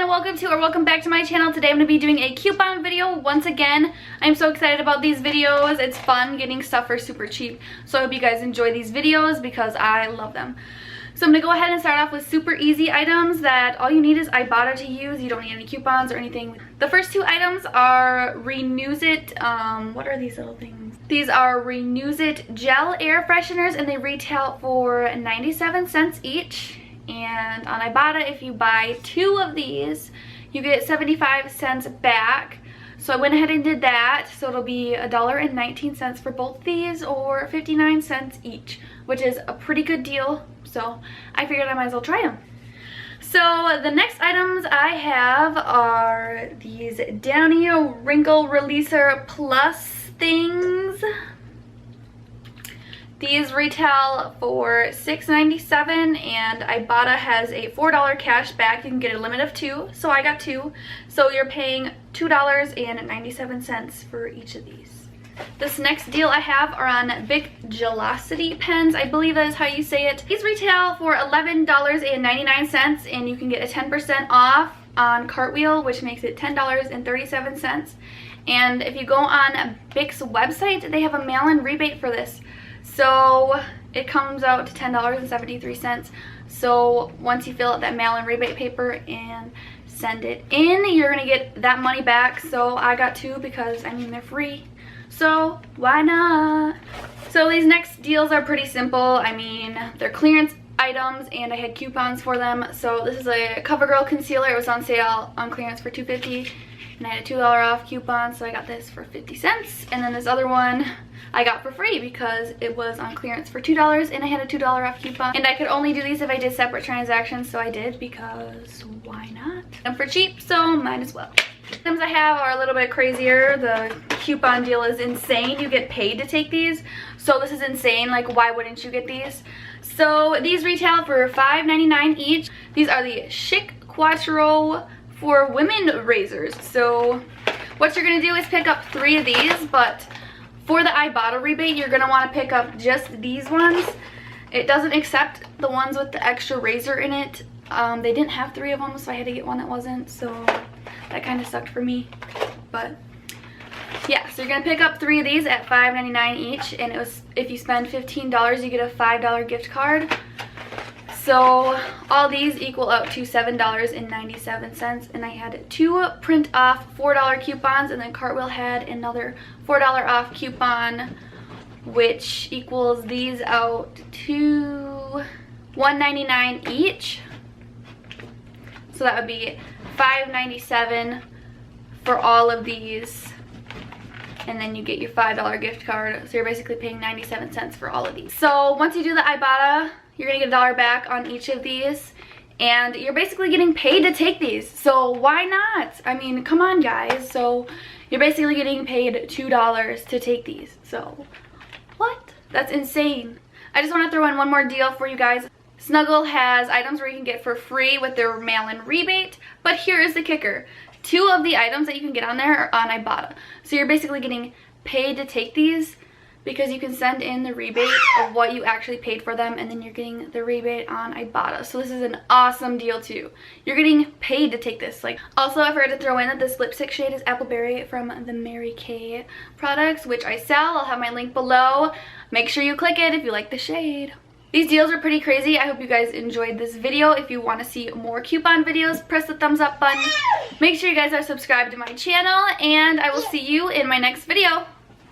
welcome back to my channel. Today I'm going to be doing a coupon video once again. I'm so excited about these videos. It's fun getting stuff for super cheap. So I hope you guys enjoy these videos because I love them. So I'm going to go ahead and start off with super easy items that all you need is IBOTTA to use. You don't need any coupons or anything. The first two items are Renews It. What are these little things? These are Renews It gel air fresheners and they retail for 97 cents each. And on IBOTTA, if you buy two of these, you get 75 cents back. So I went ahead and did that. So it'll be $1.19 for both these or 59 cents each, which is a pretty good deal. So I figured I might as well try them. So the next items I have are these Downy Wrinkle Releaser Plus things. These retail for $6.97 and IBOTTA has a $4 cash back. You can get a limit of 2, so I got 2. So you're paying $2.97 for each of these. This next deal I have are on bqekjar pens. I believe that is how you say it. These retail for $11.99 and you can get a 10% off on Cartwheel, which makes it $10.37. And if you go on Bic's website, they have a mail-in rebate for this. So it comes out to $10.73. So once you fill out that mail-in rebate paper and send it in, you're gonna get that money back. So I got 2 because I mean they're free. So why not? So these next deals are pretty simple. I mean, they're clearance items and I had coupons for them. So this is a CoverGirl concealer. It was on sale on clearance for $2.50 and I had a $2 off coupon, so I got this for 50 cents. And then this other one I got for free because it was on clearance for $2 and I had a $2 off coupon. And I could only do these if I did separate transactions, so I did because why not? And for cheap, so might as well. Items I have are a little bit crazier. The coupon deal is insane. You get paid to take these, so this is insane. Like, why wouldn't you get these? So these retail for $5.99 each. These are the Chic Quattro for women razors. So what you're gonna do is pick up 3 of these, but for the IBOTTA rebate, you're gonna wanna pick up just these ones. It doesn't accept the ones with the extra razor in it. They didn't have 3 of them, so I had to get one that wasn't, so that kind of sucked for me. But yeah, so you're gonna pick up 3 of these at $5.99 each, and it was, if you spend $15, you get a $5 gift card. So all these equal out to $7.97, and I had 2 print off $4 coupons, and then Cartwheel had another $4 off coupon, which equals these out to $1.99 each. So that would be $5.97 for all of these, and then you get your $5 gift card. So you're basically paying 97 cents for all of these. So once you do the IBOTTA, you're gonna get $1 back on each of these, and you're basically getting paid to take these. So why not? I mean, come on guys. So you're basically getting paid $2 to take these. So what? That's insane. I just want to throw in one more deal for you guys. Snuggle has items where you can get for free with their mail-in rebate, but here is the kicker. 2 of the items that you can get on there are on IBOTTA. So you're basically getting paid to take these because you can send in the rebate of what you actually paid for them, and then you're getting the rebate on IBOTTA. So this is an awesome deal too. You're getting paid to take this. Like, also I forgot to throw in that this lipstick shade is Appleberry from the Mary Kay products, which I sell. I'll have my link below. Make sure you click it if you like the shade. These deals are pretty crazy. I hope you guys enjoyed this video. If you want to see more coupon videos, press the thumbs up button. Make sure you guys are subscribed to my channel, and I will see you in my next video.